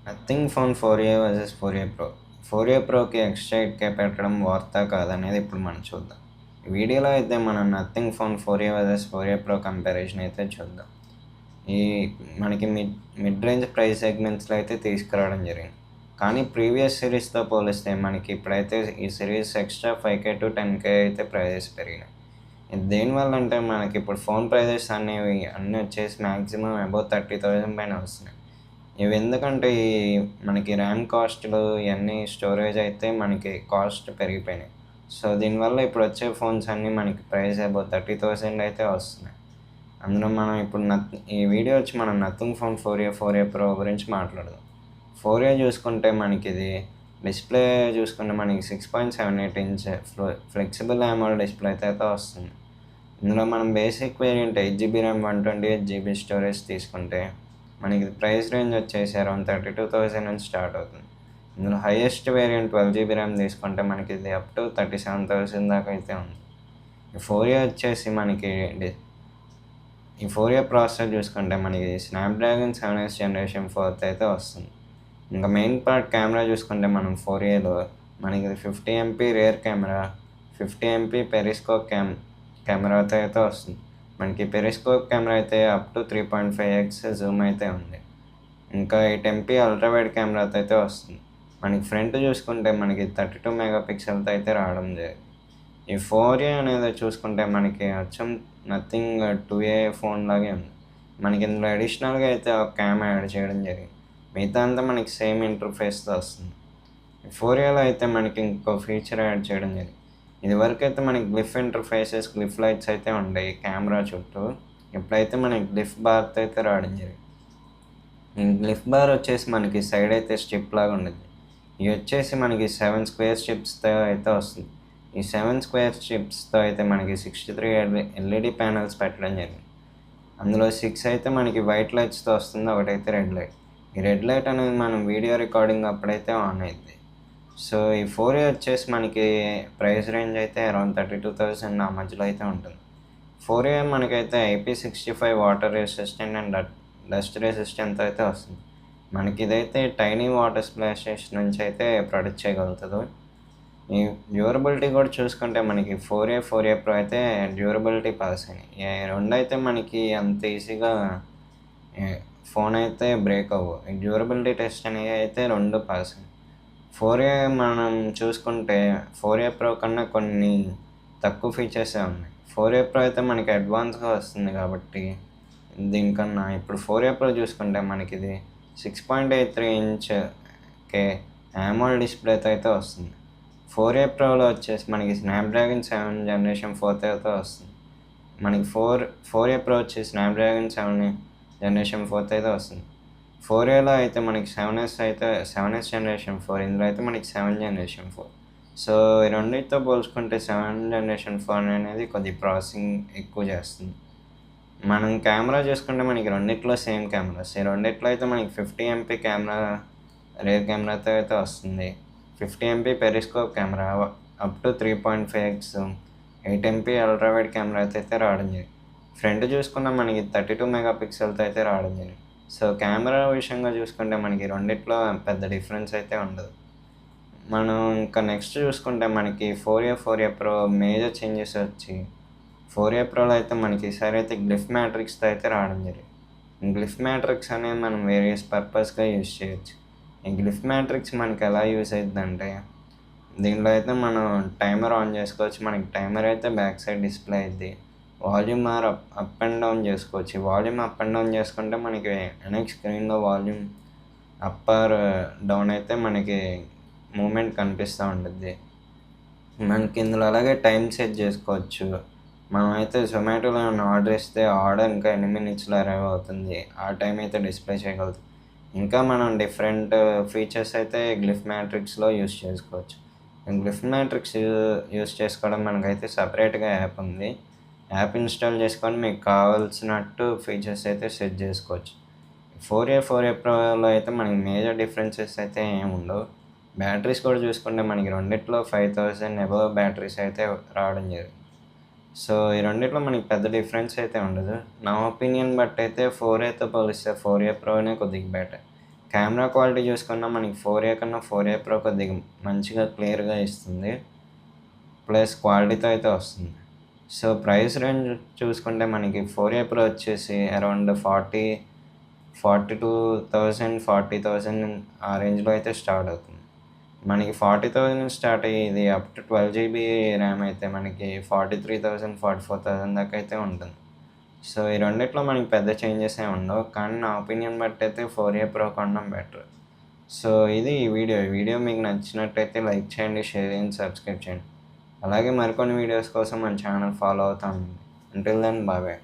Nothing phone 4A versus 4A pro. 4A ప్రోకి extra 8K పెట్టడం వర్తా కాదనేది ఇప్పుడు మనం చూద్దాం. ఈ వీడియోలో అయితే మనం nothing phone 4A versus 4A pro comparison అయితే చూద్దాం. ఈ మనకి మిడ్ రేంజ్ ప్రైస్ సెగ్మెంట్స్లో అయితే తీసుకురావడం జరిగింది. కానీ ప్రీవియస్ సిరీస్తో పోలిస్తే మనకి ఇప్పుడైతే ఈ series extra 5K to 10K అయితే ప్రైజెస్ పెరిగినాయి. ఇది దేనివల్ల అంటే మనకి ఇప్పుడు ఫోన్ ప్రైజెస్ అనేవి అన్నీ వచ్చేసి మ్యాక్సిమం అబౌవ్ 30,000 పైన వస్తున్నాయి. ఇవి ఎందుకంటే మనకి ర్యామ్ కాస్ట్లు ఇవన్నీ స్టోరేజ్ అయితే మనకి కాస్ట్ పెరిగిపోయినాయి. సో దీనివల్ల ఇప్పుడు వచ్చే ఫోన్స్ అన్నీ మనకి ప్రైస్ అబౌవ్ 30,000 అయితే వస్తున్నాయి. అందులో మనం ఇప్పుడు ఈ వీడియో వచ్చి మనం నథింగ్ ఫోన్ 4A ప్రో గురించి మాట్లాడదాం. 4A చూసుకుంటే మనకి ఇది డిస్ప్లే చూసుకుంటే మనకి 6.78 ఇంచ్ ఫ్లెక్సిబుల్ AMOLED డిస్ప్లే అయితే వస్తుంది. ఇందులో మనం basic variant 8GB RAM 128GB storage తీసుకుంటే మనకి ప్రైస్ రేంజ్ వచ్చేసి అరౌండ్ 32,000 నుంచి స్టార్ట్ అవుతుంది. ఇందులో హైయెస్ట్ వేరియంట్ 12GB ర్యామ్ తీసుకుంటే మనకి ఇది అప్ టు 37,000 దాకా అయితే ఉంది. ఈ 4A వచ్చేసి మనకి ఈ 4A ప్రాసెసర్ చూసుకుంటే మనకి స్నాప్డ్రాగన్ 7S జనరేషన్ 4 అయితే వస్తుంది. ఇంకా మెయిన్ పార్ట్ కెమెరా చూసుకుంటే మనం 4Aలో మనకి 50MP rear camera, 50MP periscope కెమెరాతో అయితే వస్తుంది. మనకి పెరిస్కోప్ కెమెరా అయితే అప్ టు 3.5x జూమ్ అయితే ఉంది. ఇంకా 8MP అల్ట్రా వైడ్ కెమెరాతో అయితే వస్తుంది. మనకి ఫ్రంట్ చూసుకుంటే మనకి 32 మెగాపిక్సెల్తో అయితే రావడం జరిగింది. ఈ 4A అనేది చూసుకుంటే మనకి అచ్చం నథింగ్ 2A ఫోన్ లాగే ఉంది. మనకి ఇందులో అడిషనల్గా అయితే ఒక కెమెరా యాడ్ చేయడం జరిగింది. మిగతా అంతా మనకి సేమ్ ఇంటర్ఫేస్తో వస్తుంది. 4Aలో అయితే మనకి ఇంకో ఫీచర్ యాడ్ చేయడం జరిగింది. ఇదివరకు అయితే మనకి గ్లిఫ్ ఇంటర్ఫేసెస్, గ్లిఫ్ లైట్స్ అయితే ఉండేవి కెమెరా చుట్టూ. ఇప్పుడైతే మనకి గ్లిఫ్ బార్తో అయితే రావడం జరిగింది. ఈ గ్లిఫ్ బార్ వచ్చేసి మనకి సైడ్ అయితే స్ట్రిప్ లాగా ఉండేది. ఇవి వచ్చేసి మనకి 7 స్క్వేర్ స్ట్రిప్స్తో అయితే వస్తుంది. ఈ 7 స్క్వేర్ స్ట్రిప్స్తో అయితే మనకి 63 LED ప్యానల్స్ పెట్టడం జరిగింది. అందులో 6 అయితే మనకి వైట్ లైట్స్తో వస్తుంది, ఒకటైతే రెడ్ లైట్. ఈ రెడ్ లైట్ అనేది మనం వీడియో రికార్డింగ్ అప్పుడైతే ఆన్ అయింది. సో ఈ 4A వచ్చేసి మనకి ప్రైస్ రేంజ్ అయితే అరౌండ్ 32,000 ఆ మధ్యలో అయితే ఉంటుంది. 4A మనకైతే IP65 water resistant and dust resistant అయితే వస్తుంది. మనకి ఇదైతే టైనీ వాటర్ స్ప్లాషెస్ నుంచి అయితే ప్రొటెక్ట్ చేయగలుగుతుంది. ఈ డ్యూరబిలిటీ కూడా చూసుకుంటే మనకి 4A ప్రో అయితే డ్యూరబిలిటీ పాస్ అయినాయి. ఈ రెండు అయితే మనకి అంత ఈజీగా ఫోన్ అయితే బ్రేక్ అవ్వవు. ఈ డ్యూరబిలిటీ టెస్ట్ అనేవి అయితే రెండు పాస్ అయినాయి. 4A మనం చూసుకుంటే 4A ప్రో కన్నా కొన్ని తక్కువ ఫీచర్సే ఉన్నాయి. 4A ప్రో అయితే మనకి అడ్వాన్స్గా వస్తుంది కాబట్టి దీనికన్నా ఇప్పుడు 4A ప్రో చూసుకుంటే మనకి ఇది 6.83 ఇంచ్ AMOLED డిస్ప్లేతో అయితే వస్తుంది. 4A ప్రోలో వచ్చేసి మనకి స్నాప్డ్రాగన్ 7 జనరేషన్ 4 అయితే వస్తుంది. మనకి 4A ప్రో వచ్చి స్నాప్డ్రాగన్ 7 జనరేషన్ 4 అయితే వస్తుంది. 4Aలో అయితే మనకి 7S జనరేషన్ 4, ఇందులో అయితే మనకి 7 జనరేషన్ 4. సో ఈ రెండింటితో పోల్చుకుంటే 7 జనరేషన్ 4 అనేది కొద్ది ప్రాసెసింగ్ ఎక్కువ చేస్తుంది. మనం కెమెరా చూసుకుంటే మనకి రెండిట్లో సేమ్ కెమెరాస్. ఈ రెండిట్లో అయితే మనకి 50MP కెమెరా రేర్ కెమెరాతో అయితే వస్తుంది. 50MP periscope camera up to 3.5x, 8MP ultra wide కెమెరాతో అయితే రావడం జరిగింది. ఫ్రంట్ చూసుకున్న మనకి 32 మెగాపిక్సెల్తో అయితే రావడం జరిగింది. సో కెమెరా విషయంగా చూసుకుంటే మనకి రెండిట్లో పెద్ద డిఫరెన్స్ అయితే ఉండదు. మనం ఇంకా నెక్స్ట్ చూసుకుంటే మనకి 4A ప్రో మేజర్ చేంజెస్ వచ్చి 4A ప్రోలో అయితే మనకి ఈసారి అయితే గ్లిఫ్ మ్యాట్రిక్స్తో అయితే రావడం జరిగింది. గ్లిఫ్ మ్యాట్రిక్స్ అనేది మనం వేరియస్ పర్పస్గా యూజ్ చేయొచ్చు. ఈ గ్లిఫ్ మ్యాట్రిక్స్ మనకి ఎలా యూజ్ అవుతుందంటే దీనిలో అయితే మనం టైమర్ ఆన్ చేసుకోవచ్చు. మనకి టైమర్ అయితే బ్యాక్ సైడ్ డిస్ప్లే అయింది. వాల్యూమ్ అప్ అండ్ డౌన్ చేసుకోవచ్చు. వాల్యూమ్ అప్ అండ్ డౌన్ చేసుకుంటే మనకి వెనక్ స్క్రీన్లో వాల్యూమ్ అప్ ఆర్ డౌన్ అయితే మనకి మూమెంట్ కనిపిస్తూ ఉంటుంది. మనకి ఇందులో అలాగే టైం సెట్ చేసుకోవచ్చు. మనం అయితే జొమాటోలో ఏమైనా ఆర్డర్ ఇస్తే ఆర్డర్ ఇంకా ఎన్ని మినిట్స్లో అరైవ్ అవుతుంది, ఆ టైం అయితే డిస్ప్లే చేయగలుగుతుంది. ఇంకా మనం డిఫరెంట్ ఫీచర్స్ అయితే గ్లిఫ్ మ్యాట్రిక్స్లో యూస్ చేసుకోవచ్చు. గ్లిఫ్ మ్యాట్రిక్స్ యూస్ చేసుకోవడం మనకైతే సపరేట్గా యాప్ ఉంది. యాప్ ఇన్స్టాల్ చేసుకొని మీకు కావాల్సినట్టు ఫీచర్స్ అయితే సెట్ చేసుకోవచ్చు. 4A ప్రోలో అయితే మనకి మేజర్ డిఫరెన్సెస్ అయితే ఏమి ఉండవు. బ్యాటరీస్ కూడా చూసుకుంటే మనకి రెండిట్లో 5000 అబవ్ బ్యాటరీస్ అయితే రావడం జరిగింది. సో ఈ రెండిట్లో మనకి పెద్ద డిఫరెన్స్ అయితే ఉండదు. నా ఒపీనియన్ బట్టి అయితే 4Aతో పోలిస్తే 4A ప్రోనే కొద్దిగా బెటర్. కెమెరా క్వాలిటీ చూసుకున్నా మనకి 4A కన్నా 4A Pro కొద్దిగా మంచిగా క్లియర్గా ఇస్తుంది, ప్లస్ క్వాలిటీతో అయితే వస్తుంది. సో ప్రైస్ రేంజ్ చూసుకుంటే మనకి 4A Pro వచ్చేసి అరౌండ్ 42,000 40,000 ఆ రేంజ్లో అయితే స్టార్ట్ అవుతుంది. మనకి 40,000 స్టార్ట్ అయ్యి ఇది అప్ టు 12 GB ర్యామ్ అయితే మనకి 43,000 44,000 దాకా అయితే ఉంటుంది. సో ఈ రెండిట్లో మనకి పెద్ద చేంజెస్ ఏమి ఉండవు, కానీ నా ఒపీనియన్ బట్టి అయితే 4A Pro కొనడం బెటర్. సో ఇది ఈ వీడియో మీకు నచ్చినట్టయితే లైక్ చేయండి, షేర్ చేయండి, సబ్స్క్రైబ్ చేయండి. అలాగే మరికొన్ని వీడియోస్ కోసం మన ఛానల్ ఫాలో అవుతాను. Until then bye bye.